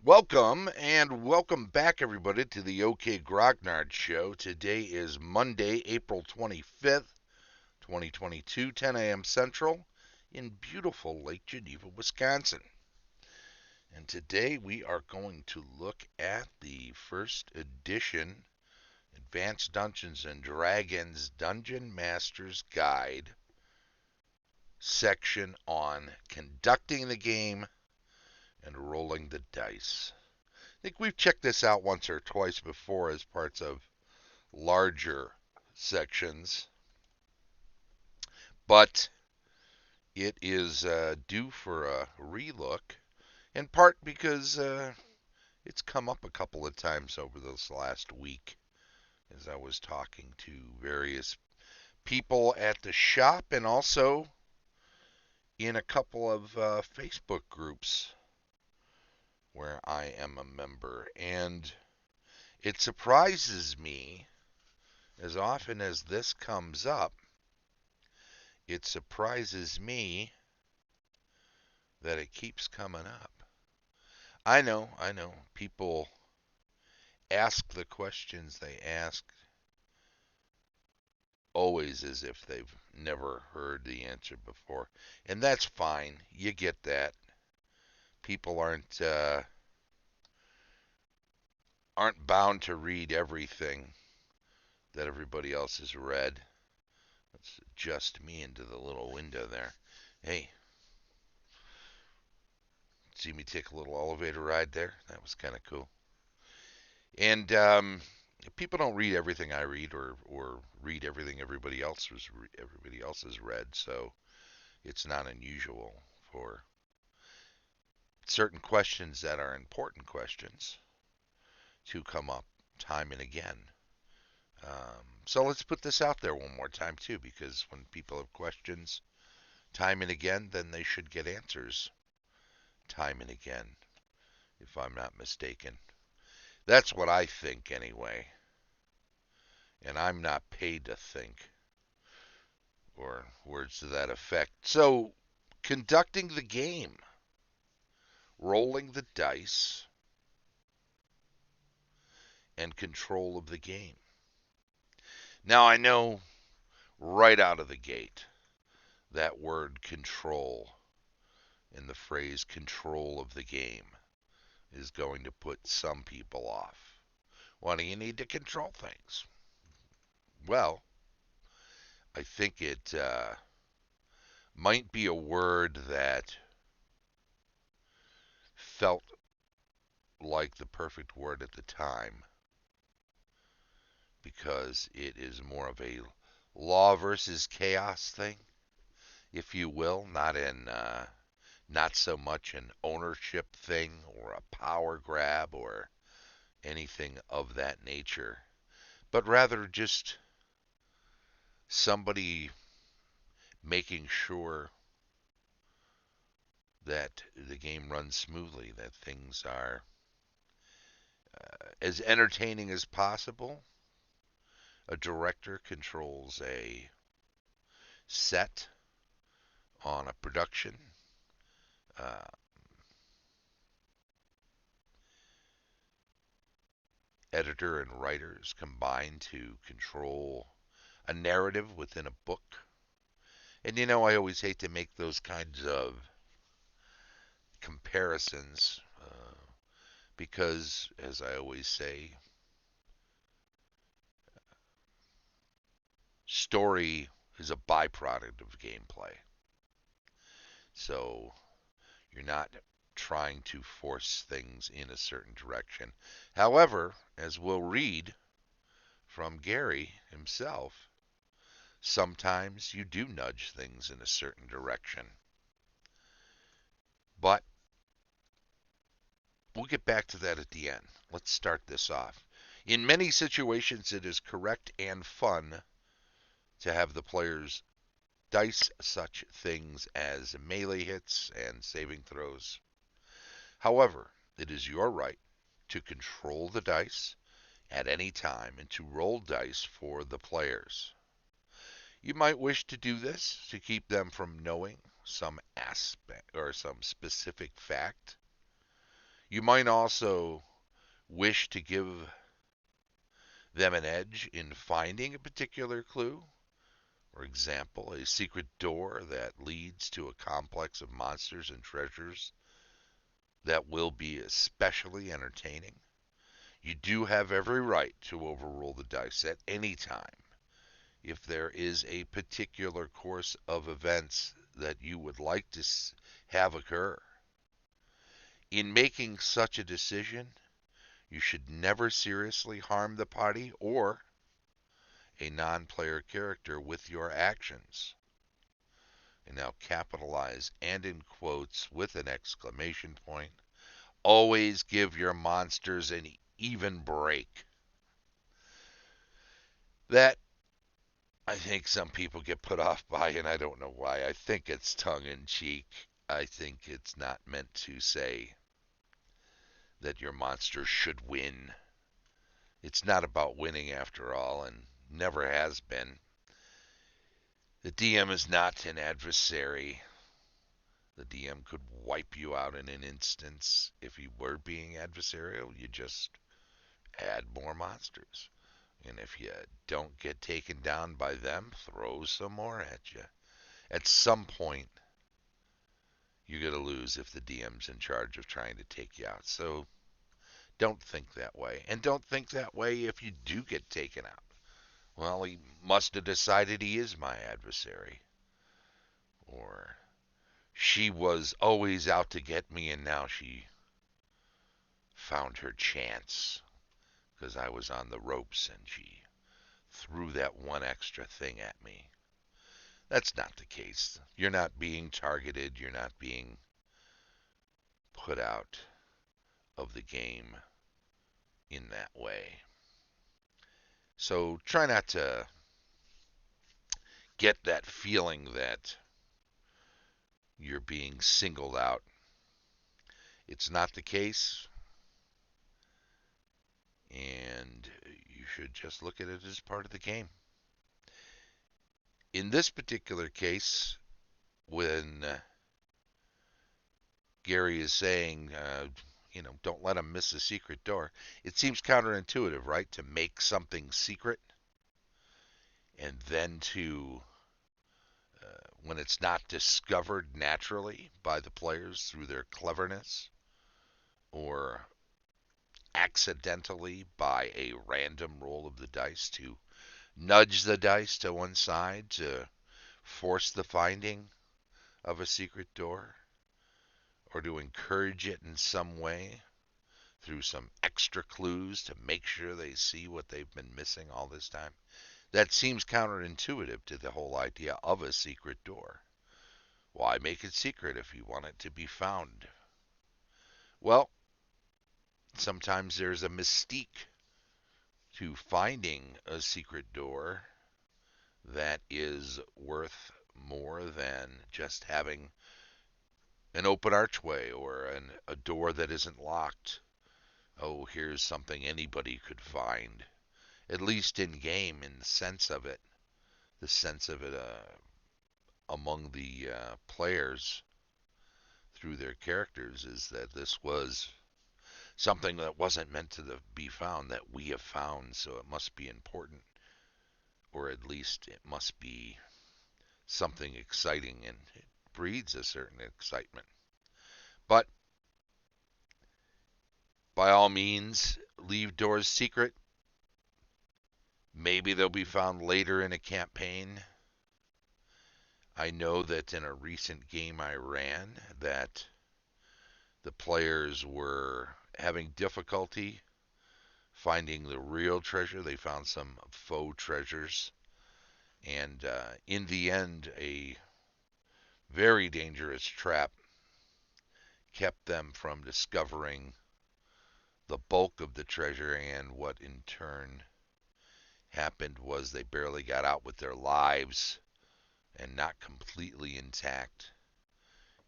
Welcome back, everybody, to the OK Grognard Show. Today is Monday, April 25th, 2022, 10 a.m. Central, in beautiful Lake Geneva, Wisconsin. And today we are going to look at the first edition Advanced Dungeons and Dragons Dungeon Master's Guide section on conducting the game and rolling the dice. I think we've checked this out once or twice before as parts of larger sections, but it is due for a relook, in part because it's come up a couple of times over this last week as I was talking to various people at the shop and also in a couple of Facebook groups where I am a member. And it surprises me as often as this comes up, it surprises me that it keeps coming up. I know. People ask the questions they ask always as if they've never heard the answer before. And that's fine. You get that. People aren't bound to read everything that everybody else has read. Let's adjust me into the little window there. Hey, see me take a little elevator ride there? That was kind of cool. And people don't read everything I read or read everything everybody else has read, so it's not unusual for certain questions that are important questions to come up time and again. So let's put this out there one more time too, because when people have questions time and again, then they should get answers time and again, if I'm not mistaken. That's what I think anyway. And I'm not paid to think, or words to that effect. So, conducting the game, rolling the dice, and control of the game. Now, I know right out of the gate that word control and the phrase control of the game is going to put some people off. Why do you need to control things? Well, I think it might be a word that felt like the perfect word at the time because it is more of a law versus chaos thing, if you will, not so much an ownership thing or a power grab or anything of that nature, but rather just somebody making sure that the game runs smoothly, that things are as entertaining as possible. A director controls a set on a production. Uh, Editor and writers combine to control a narrative within a book. And I always hate to make those kinds of comparisons because, as I always say, story is a byproduct of gameplay. So you're not trying to force things in a certain direction. However, as we'll read from Gary himself, sometimes you do nudge things in a certain direction. But we'll get back to that at the end. Let's start this off. In many situations, it is correct and fun to have the players dice such things as melee hits and saving throws. However, it is your right to control the dice at any time and to roll dice for the players. You might wish to do this to keep them from knowing some aspect or some specific fact. You might also wish to give them an edge in finding a particular clue. For example, a secret door that leads to a complex of monsters and treasures that will be especially entertaining. You do have every right to overrule the dice at any time if there is a particular course of events that you would like to have occur. In making such a decision, you should never seriously harm the party or a non-player character with your actions. And now capitalize and in quotes with an exclamation point. Always give your monsters an even break. That I think some people get put off by, and I don't know why. I think it's tongue in cheek. I think it's not meant to say that your monsters should win. It's not about winning after all, and never has been. The DM is not an adversary. The DM could wipe you out in an instance if he were being adversarial. You just add more monsters. And if you don't get taken down by them, throw some more at you. At some point, you're going to lose if the DM's in charge of trying to take you out. So don't think that way. And don't think that way if you do get taken out. Well, he must have decided he is my adversary. Or she was always out to get me and now she found her chance because I was on the ropes and she threw that one extra thing at me. That's not the case. You're not being targeted. You're not being put out of the game in that way. So try not to get that feeling that you're being singled out. It's not the case, and you should just look at it as part of the game. In this particular case, when Gary is saying, don't let him miss a secret door, it seems counterintuitive, right? To make something secret and then to when it's not discovered naturally by the players through their cleverness or accidentally by a random roll of the dice to nudge the dice to one side to force the finding of a secret door or to encourage it in some way through some extra clues to make sure they see what they've been missing all this time. That seems counterintuitive to the whole idea of a secret door. Why make it secret if you want it to be found? Well, sometimes there's a mystique to finding a secret door that is worth more than just having an open archway or a door that isn't locked. Oh, here's something anybody could find, at least in game, in the sense of it. The sense of it among the players through their characters is that this was something that wasn't meant to be found that we have found, so it must be important, or at least it must be something exciting, and it breeds a certain excitement. But by all means, leave doors secret. Maybe they'll be found later in a campaign. I know that in a recent game I ran that the players were having difficulty finding the real treasure. They found some faux treasures. And in the end, a very dangerous trap kept them from discovering the bulk of the treasure. And what in turn happened was they barely got out with their lives and not completely intact.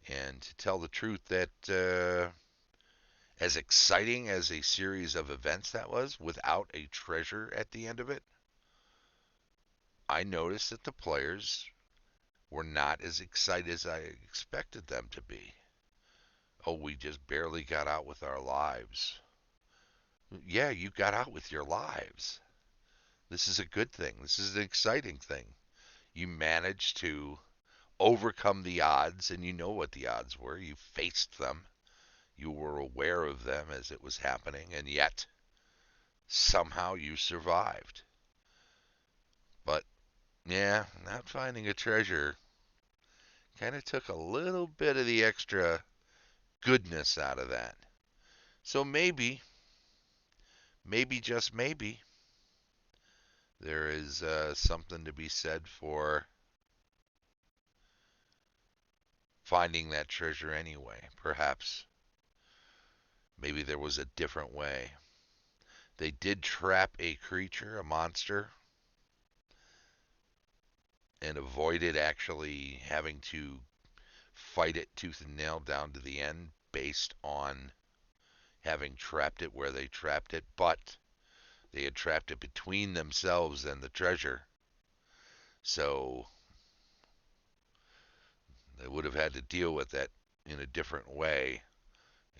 And to tell the truth, that as exciting as a series of events that was, without a treasure at the end of it, I noticed that the players were not as excited as I expected them to be. Oh, we just barely got out with our lives. Yeah, you got out with your lives. This is a good thing. This is an exciting thing. You managed to overcome the odds, and you know what the odds were. You faced them. You were aware of them as it was happening, and yet somehow you survived. But yeah, not finding a treasure kind of took a little bit of the extra goodness out of that. So maybe just maybe, there is something to be said for finding that treasure anyway. Perhaps maybe there was a different way. They did trap a creature, a monster, and avoided actually having to fight it tooth and nail down to the end based on having trapped it where they trapped it, but they had trapped it between themselves and the treasure. So they would have had to deal with that in a different way,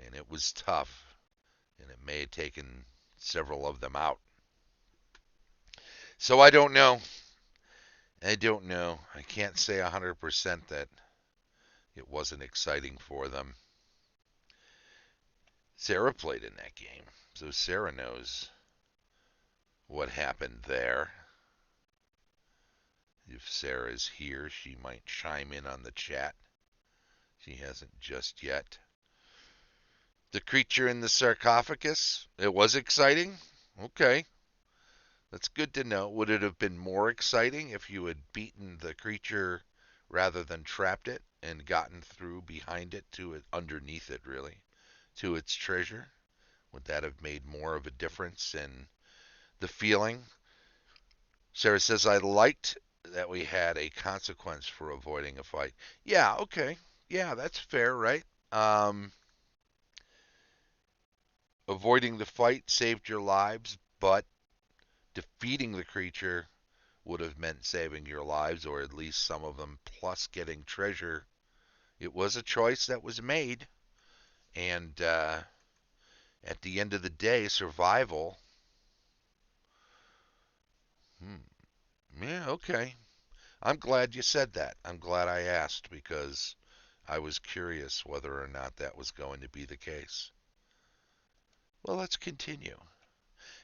and it was tough, and it may have taken several of them out. So I don't know. I don't know. I can't say 100% that it wasn't exciting for them. Sarah played in that game, so Sarah knows what happened there. If Sarah's here, she might chime in on the chat. She hasn't just yet. The creature in the sarcophagus, it was exciting. Okay, that's good to know. Would it have been more exciting if you had beaten the creature rather than trapped it and gotten through behind it to it, underneath it really, to its treasure? Would that have made more of a difference in the feeling? Sarah says, I liked that we had a consequence for avoiding a fight. Yeah, okay. Yeah, that's fair, right? Um, Avoiding the fight saved your lives, but defeating the creature would have meant saving your lives, or at least some of them, plus getting treasure. It was a choice that was made, and at the end of the day, survival. Hmm, yeah, okay. I'm glad you said that. I'm glad I asked because I was curious whether or not that was going to be the case. Well, let's continue.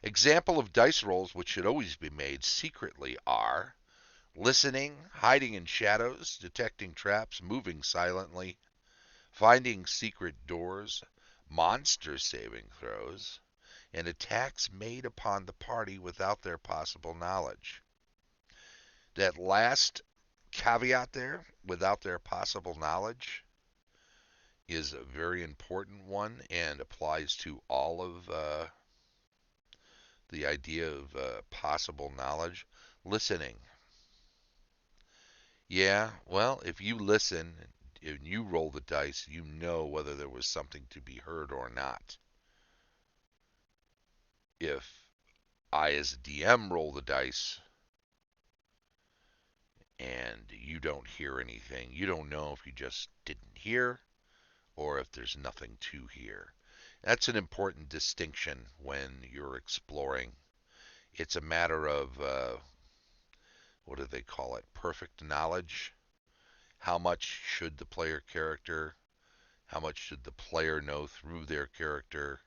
Example of dice rolls which should always be made secretly are listening, hiding in shadows, detecting traps, moving silently, finding secret doors, monster saving throws, and attacks made upon the party without their possible knowledge. That last caveat there, without their possible knowledge, is a very important one and applies to all of the idea of possible knowledge. Listening. Yeah, well, if you listen and you roll the dice, you know whether there was something to be heard or not. If I, as a DM, roll the dice and you don't hear anything, you don't know if you just didn't hear or if there's nothing to hear. That's an important distinction when you're exploring. It's a matter of, what do they call it? Perfect knowledge. How much should the player character, how much should the player know through their character?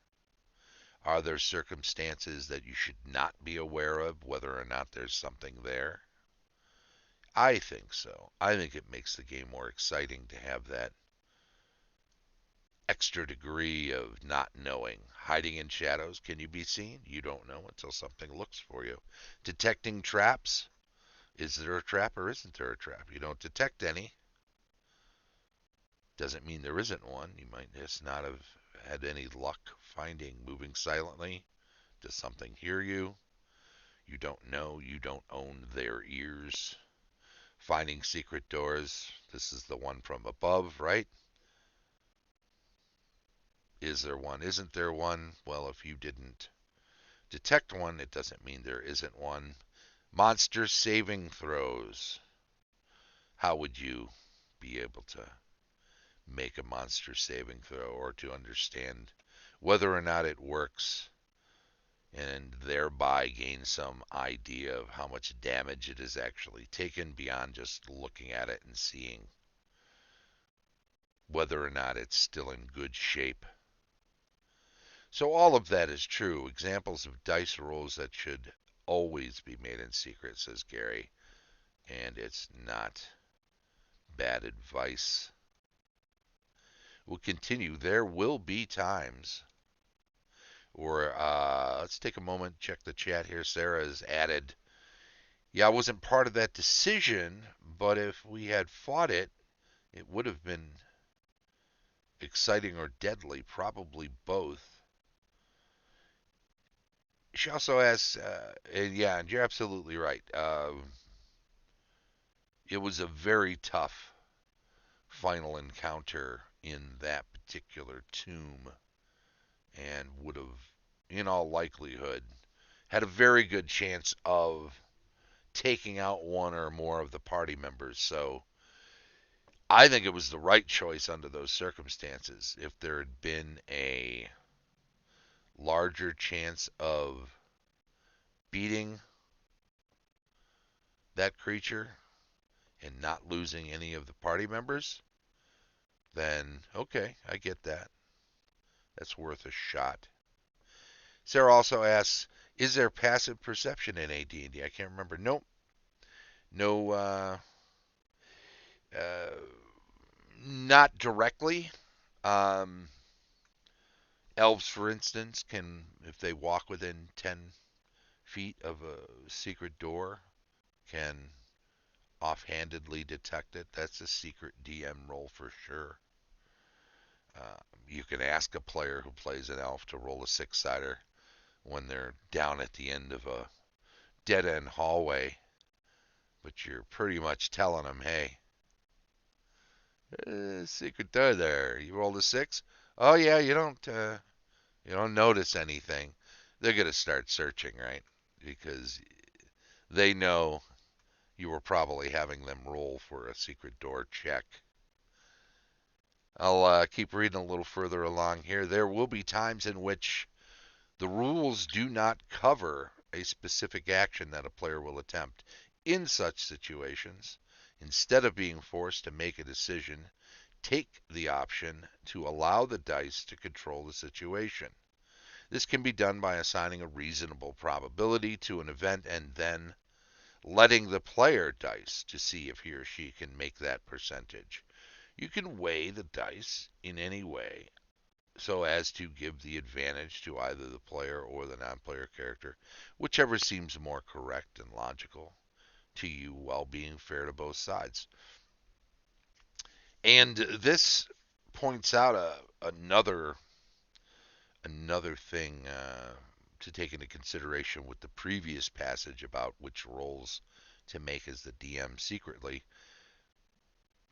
Are there circumstances that you should not be aware of, whether or not there's something there? I think so. I think it makes the game more exciting to have that extra degree of not knowing. Hiding in shadows, can you be seen? You don't know until something looks for you. Detecting traps, is there a trap or isn't there a trap? You don't detect any. Doesn't mean there isn't one. You might just not have had any luck finding. Moving silently, does something hear you? You don't know. You don't own their ears. Finding secret doors, this is the one from above, right? Is there one? Isn't there one? Well, if you didn't detect one, it doesn't mean there isn't one. Monster saving throws. How would you be able to make a monster saving throw or to understand whether or not it works and thereby gain some idea of how much damage it has actually taken beyond just looking at it and seeing whether or not it's still in good shape. So all of that is true. Examples of dice rolls that should always be made in secret, says Gary, and it's not bad advice. We'll continue. There will be times, or let's take a moment, check the chat here. Sarah has added, yeah, I wasn't part of that decision, but if we had fought it, it would have been exciting or deadly, probably both. She also asks, and yeah, and you're absolutely right. It was a very tough final encounter in that particular tomb and would have, in all likelihood, had a very good chance of taking out one or more of the party members. So I think it was the right choice under those circumstances. If there had been a larger chance of beating that creature and not losing any of the party members, then okay, I get that. That's worth a shot. Sarah also asks, is there passive perception in AD&D? I can't remember. Nope. No, uh, not directly. Um, Elves, for instance, can, if they walk within 10 feet of a secret door, can offhandedly detect it. That's a secret DM roll for sure. You can ask a player who plays an elf to roll a six-sider when they're down at the end of a dead-end hallway, but you're pretty much telling them, hey, secret door there. You rolled a six? Oh yeah, you don't notice anything. They're gonna start searching, right? Because they know you were probably having them roll for a secret door check. I'll keep reading a little further along here. There will be times in which the rules do not cover a specific action that a player will attempt. In such situations, instead of being forced to make a decision, take the option to allow the dice to control the situation. This can be done by assigning a reasonable probability to an event and then letting the player dice to see if he or she can make that percentage. You can weigh the dice in any way so as to give the advantage to either the player or the non-player character, whichever seems more correct and logical to you while being fair to both sides. And this points out another thing to take into consideration with the previous passage about which roles to make as the DM secretly.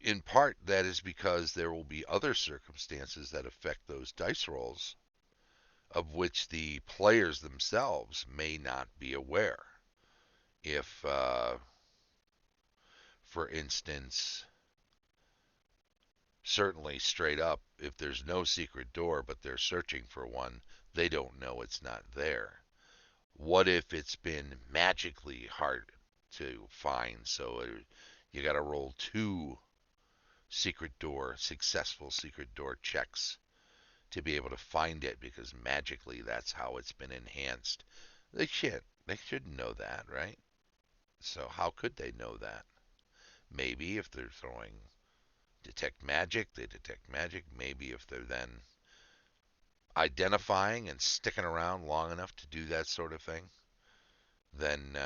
In part, that is because there will be other circumstances that affect those dice rolls of which the players themselves may not be aware. If, for instance, certainly straight up, if there's no secret door but they're searching for one, they don't know it's not there. What if it's been magically hard to find, so you got to roll two successful secret door checks to be able to find it because magically that's how it's been enhanced? They shouldn't know that, right? So how could they know that? Maybe if they're throwing detect magic, they detect magic. Maybe if they're then identifying and sticking around long enough to do that sort of thing, then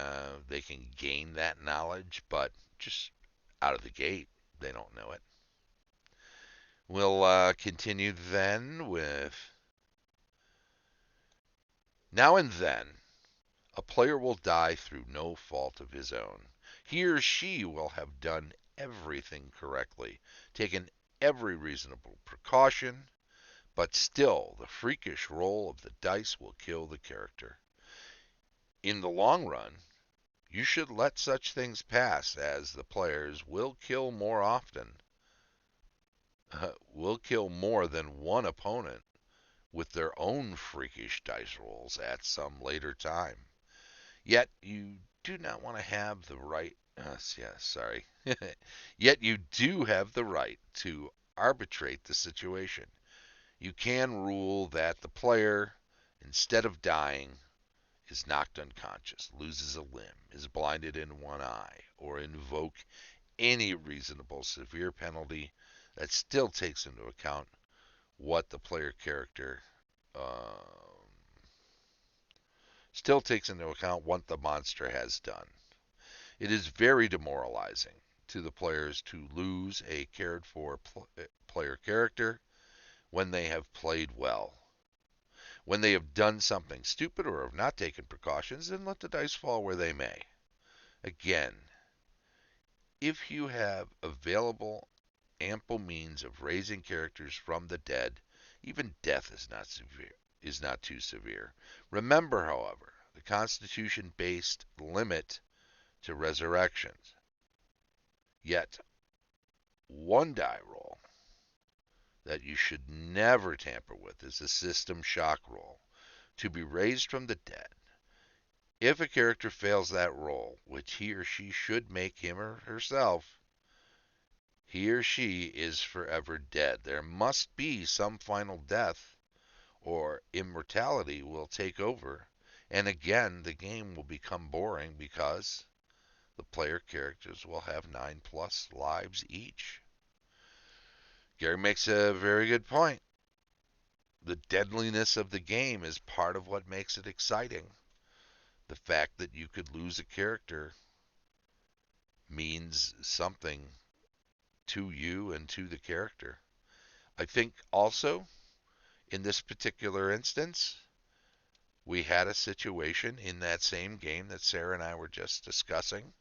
they can gain that knowledge, but just out of the gate, they don't know it. We'll continue then with now and then. A player will die through no fault of his own. He or she will have done everything correctly, taken every reasonable precaution, but still the freakish roll of the dice will kill the character. In the long run, you should let such things pass, as the players will kill more often will kill more than one opponent with their own freakish dice rolls at some later time. Yet you do not want to have the right. Yeah, sorry. Yet you do have the right to arbitrate the situation. You can rule that the player, instead of dying, is knocked unconscious, loses a limb, is blinded in one eye, or invoke any reasonable severe penalty that still takes into account what the player character still takes into account what the monster has done. It is very demoralizing to the players to lose a cared for player character when they have played well. When they have done something stupid or have not taken precautions, then let the dice fall where they may. Again, if you have available ample means of raising characters from the dead, even death is not too severe. Remember, however, the Constitution-based limit to resurrections. Yet, one die roll that you should never tamper with is the system shock roll, to be raised from the dead. If a character fails that roll, which he or she should make him or herself, he or she is forever dead. There must be some final death, or immortality will take over, and again the game will become boring because the player characters will have 9+ lives each. Gary makes a very good point. The deadliness of the game is part of what makes it exciting. The fact that you could lose a character means something to you and to the character. I think also in this particular instance, we had a situation in that same game that Sarah and I were just discussing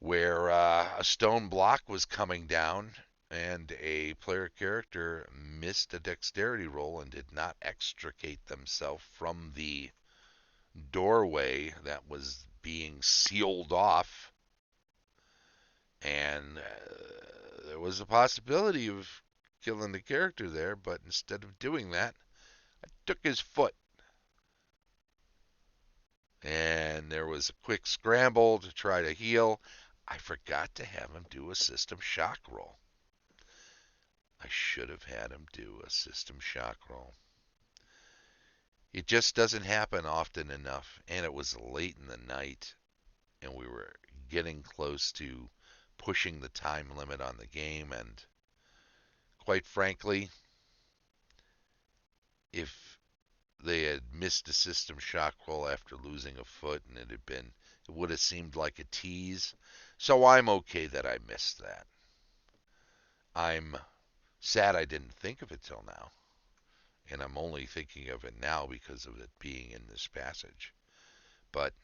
where a stone block was coming down and a player character missed a dexterity roll and did not extricate themselves from the doorway that was being sealed off. And there was a possibility of killing the character there, but instead of doing that, I took his foot. And there was a quick scramble to try to heal. I forgot to have him do a system shock roll. I should have had him do a system shock roll. It just doesn't happen often enough, and it was late in the night, and we were getting close to pushing the time limit on the game, and quite frankly, if they had missed a system shock roll after losing a foot and it would have seemed like a tease. So I'm okay that I missed that. I'm sad I didn't think of it till now. And I'm only thinking of it now because of it being in this passage. But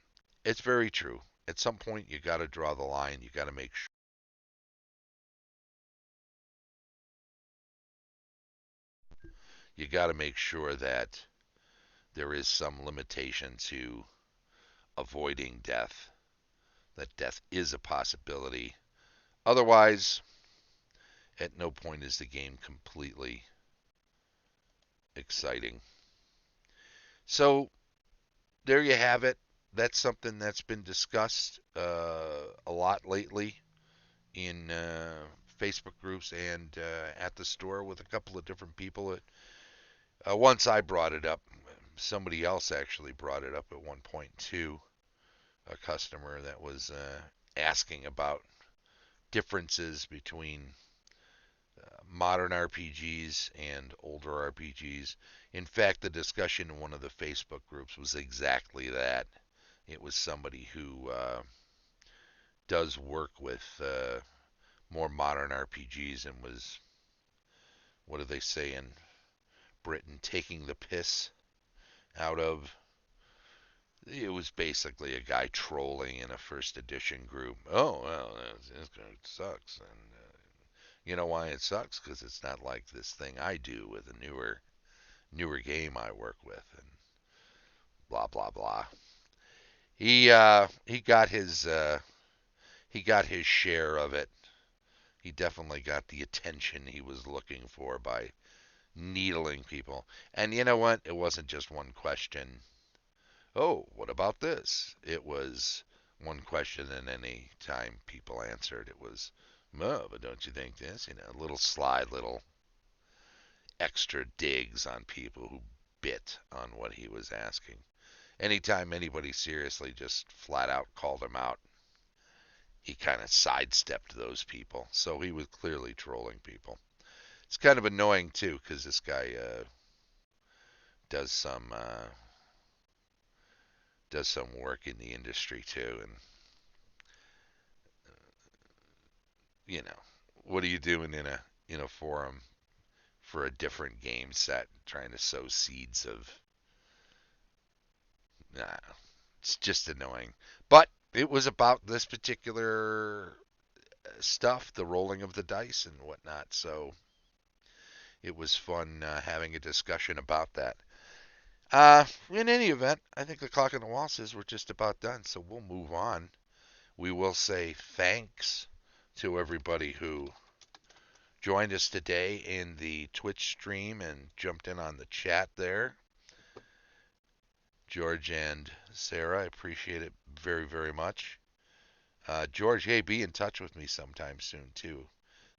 it's very true. At some point, you got to draw the line. You got to make sure. You got to make sure that there is some limitation to avoiding death. That death is a possibility. Otherwise, at no point is the game completely exciting. So there you have it. That's something that's been discussed a lot lately in Facebook groups and at the store with a couple of different people. Once I brought it up, somebody else actually brought it up at one point too. A customer that was asking about differences between modern RPGs and older RPGs. In fact, the discussion in one of the Facebook groups was exactly that. It was somebody who does work with more modern RPGs and was, what do they say in Britain, taking the piss out of. It was basically a guy trolling in a first edition group. Oh, well, this sucks. And you know why it sucks? Because it's not like this thing I do with a newer game I work with, and blah blah blah. He got his share of it. he definitely got the attention he was looking for by needling people. And you know what? It wasn't just one question. Oh, what about this? It was one question, and any time people answered, it was, oh, but don't you think this? You know, little sly little extra digs on people who bit on what he was asking. Anytime anybody seriously just flat out called him out, he kind of sidestepped those people. So he was clearly trolling people. It's kind of annoying too, because this guy does some uh, does some work in the industry too, and you know, what are you doing in a forum for a different game set, trying to sow seeds of? Nah, it's just annoying. But it was about this particular stuff, the rolling of the dice and whatnot. So it was fun having a discussion about that. In any event, I think the clock on the wall says we're just about done, so we'll move on. We will say thanks to everybody who joined us today in the Twitch stream and jumped in on the chat there. George and Sarah, I appreciate it very, very much. George, hey, be in touch with me sometime soon, too.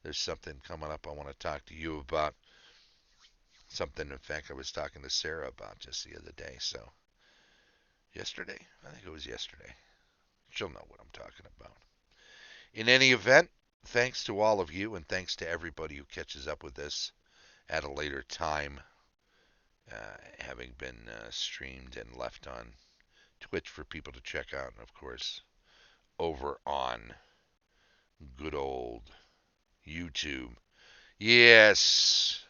There's something coming up I want to talk to you about. Something, in fact, I was talking to Sarah about just the other day. So, yesterday? I think it was yesterday. She'll know what I'm talking about. In any event, thanks to all of you, and thanks to everybody who catches up with this at a later time, having been streamed and left on Twitch for people to check out, and of course, over on good old YouTube. Yes,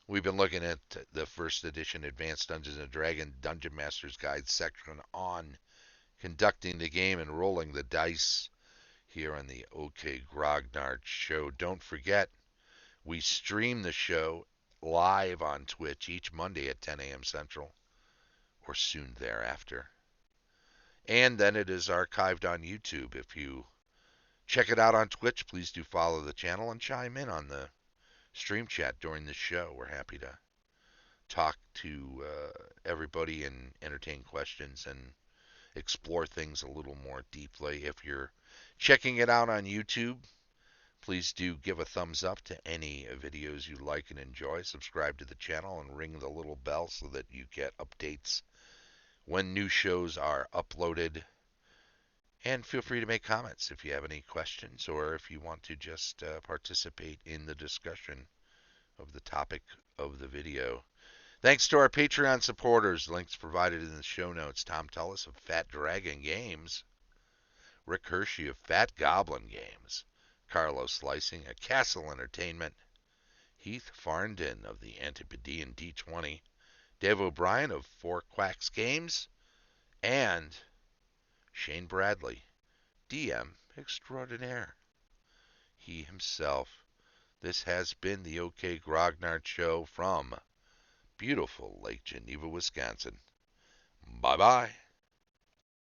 we've been looking at the first edition Advanced Dungeons and Dragons Dungeon Master's Guide section on conducting the game and rolling the dice here on the OK Grognard Show. Don't forget, we stream the show live on Twitch each Monday at 10 a.m. Central, or soon thereafter. And then it is archived on YouTube. If you check it out on Twitch, please do follow the channel and chime in on the stream chat during the show. We're happy to talk to everybody and entertain questions and explore things a little more deeply. If you're checking it out on YouTube, please do give a thumbs up to any videos you like and enjoy. Subscribe to the channel and ring the little bell so that you get updates when new shows are uploaded. And feel free to make comments if you have any questions or if you want to just participate in the discussion of the topic of the video. Thanks to our Patreon supporters. Links provided in the show notes. Tom Tullis of Fat Dragon Games. Rick Hershey of Fat Goblin Games. Carlos Slicing of Castle Entertainment. Heath Farndon of the Antipodean D20. Dave O'Brien of Quacks Games. And Shane Bradley, DM extraordinaire. He himself. This has been the OK Grognard Show from beautiful Lake Geneva, Wisconsin. Bye-bye.